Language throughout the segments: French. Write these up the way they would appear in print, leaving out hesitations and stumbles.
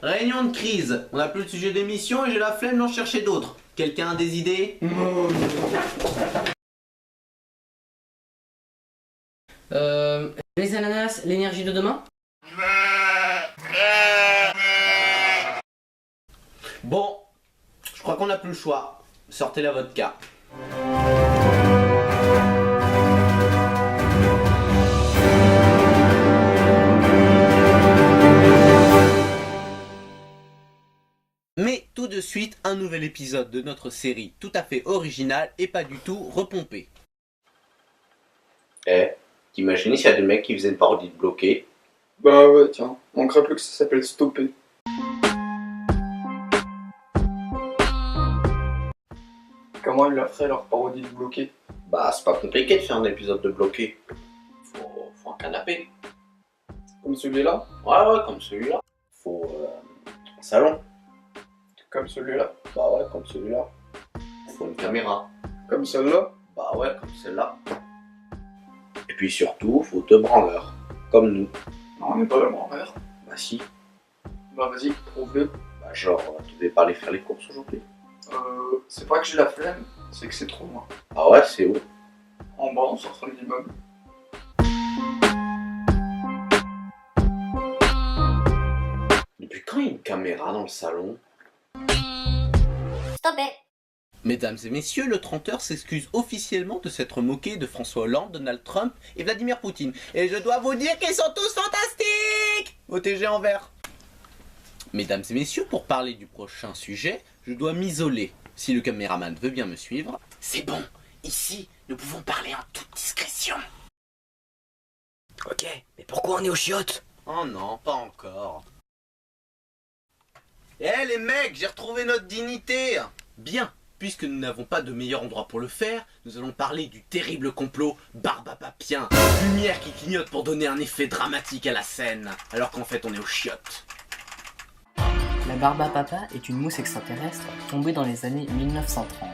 réunion de crise. On n'a plus de sujet d'émission et j'ai la flemme d'en chercher d'autres. Quelqu'un a des idées? Les ananas, l'énergie de demain? Bon, je crois qu'on n'a plus le choix. Sortez la vodka. Mais tout de suite, un nouvel épisode de notre série tout à fait originale et pas du tout repompé. T'imagines s'il y a des mecs qui faisaient une parodie de Bloqué? Bah ouais, tiens, on craint plus que ça s'appelle Stopper. Comment ils la feraient leur parodie de Bloqué? Bah, c'est pas compliqué de faire un épisode de Bloqué. Faut un canapé. Comme celui-là? Ouais, comme celui-là. Faut un salon. Comme celui-là? Bah ouais, comme celui-là. Faut une caméra. Comme celle-là? Bah ouais, comme celle-là. Et puis surtout, faut deux branleurs. Comme nous. Non, on n'est pas vraiment en vert. Bah si. Bah vas-y, prouve-le. Bah genre, tu devais pas aller faire les courses aujourd'hui. C'est pas que j'ai la flemme, c'est que c'est trop loin. Ah ouais, c'est où? En bas, on sort de l'immeuble. Depuis quand il y a une caméra dans le salon? Stoppé. Mesdames et messieurs, le 30h s'excuse officiellement de s'être moqué de François Hollande, Donald Trump et Vladimir Poutine. Et je dois vous dire qu'ils sont tous fantastiques! OTG en vert. Mesdames et messieurs, pour parler du prochain sujet, je dois m'isoler. Si le caméraman veut bien me suivre. C'est bon, ici, nous pouvons parler en toute discrétion. Ok, mais pourquoi on est aux chiottes? Oh non, pas encore. Eh les mecs, j'ai retrouvé notre dignité. Bien, puisque nous n'avons pas de meilleur endroit pour le faire, nous allons parler du terrible complot Barbapapien. Lumière qui clignote pour donner un effet dramatique à la scène, alors qu'en fait on est aux chiottes. La Barbapapa est une mousse extraterrestre tombée dans les années 1930.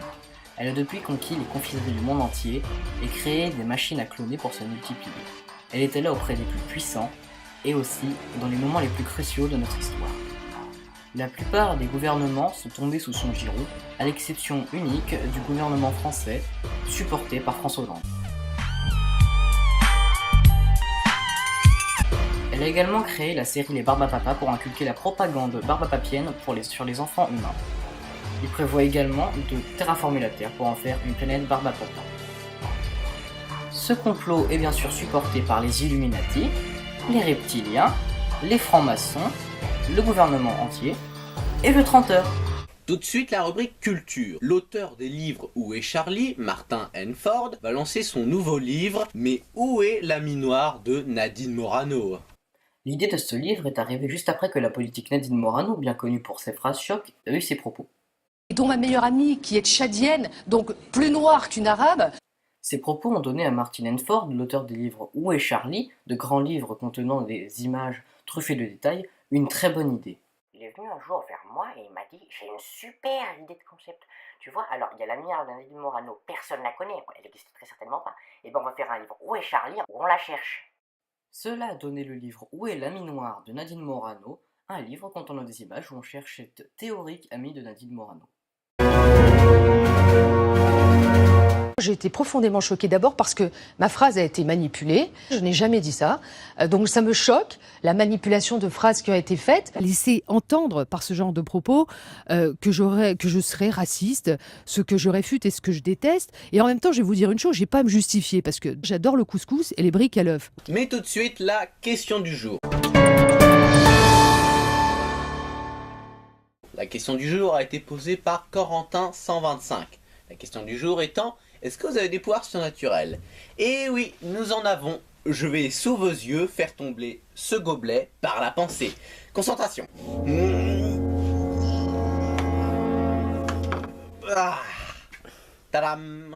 Elle a depuis conquis les confiseries du monde entier et créé des machines à cloner pour se multiplier. Elle était là auprès des plus puissants et aussi dans les moments les plus cruciaux de notre histoire. La plupart des gouvernements sont tombés sous son giron, à l'exception unique du gouvernement français, supporté par François Hollande. Elle a également créé la série Les Barbapapa pour inculquer la propagande barbapapienne sur les enfants humains. Il prévoit également de terraformer la Terre pour en faire une planète Barbapapa. Ce complot est bien sûr supporté par les Illuminati, les reptiliens, les francs-maçons, le gouvernement entier et le 30h. Tout de suite la rubrique culture. L'auteur des livres Où est Charlie, Martin Henford, va lancer son nouveau livre Mais où est l'ami noir de Nadine Morano? L'idée de ce livre est arrivée juste après que la politique Nadine Morano, bien connue pour ses phrases choc, ait eu ses propos. Dont ma meilleure amie, qui est tchadienne, donc plus noire qu'une arabe. Ces propos ont donné à Martin Henford, l'auteur des livres Où est Charlie, de grands livres contenant des images truffées de détails, une très bonne idée. Il est venu un jour vers moi et il m'a dit j'ai une super idée de concept. Tu vois, alors il y a la mère de Nadine Morano, personne ne la connaît, elle n'existe très certainement pas. Et ben on va faire un livre Où est Charlie, où on la cherche. Cela a donné le livre Où est l'ami noir de Nadine Morano, un livre contenant des images où on cherche cette théorique amie de Nadine Morano. J'ai été profondément choquée d'abord parce que ma phrase a été manipulée. Je n'ai jamais dit ça. Donc ça me choque, la manipulation de phrases qui a été faite. Laisser entendre par ce genre de propos que je serais raciste, ce que je réfute et ce que je déteste. Et en même temps, je vais vous dire une chose, j'ai pas à me justifier parce que j'adore le couscous et les briques à l'œuf. Mais tout de suite, la question du jour. La question du jour a été posée par Corentin125. La question du jour étant, est-ce que vous avez des pouvoirs surnaturels? Et oui, nous en avons. Je vais sous vos yeux faire tomber ce gobelet par la pensée. Concentration. Ah. Tadam.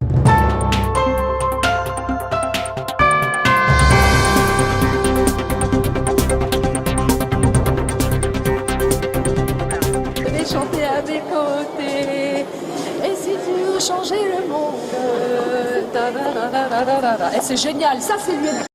Venez chanter à mes côtés. Et si tu veux changer le monde, et c'est génial, ça c'est mieux.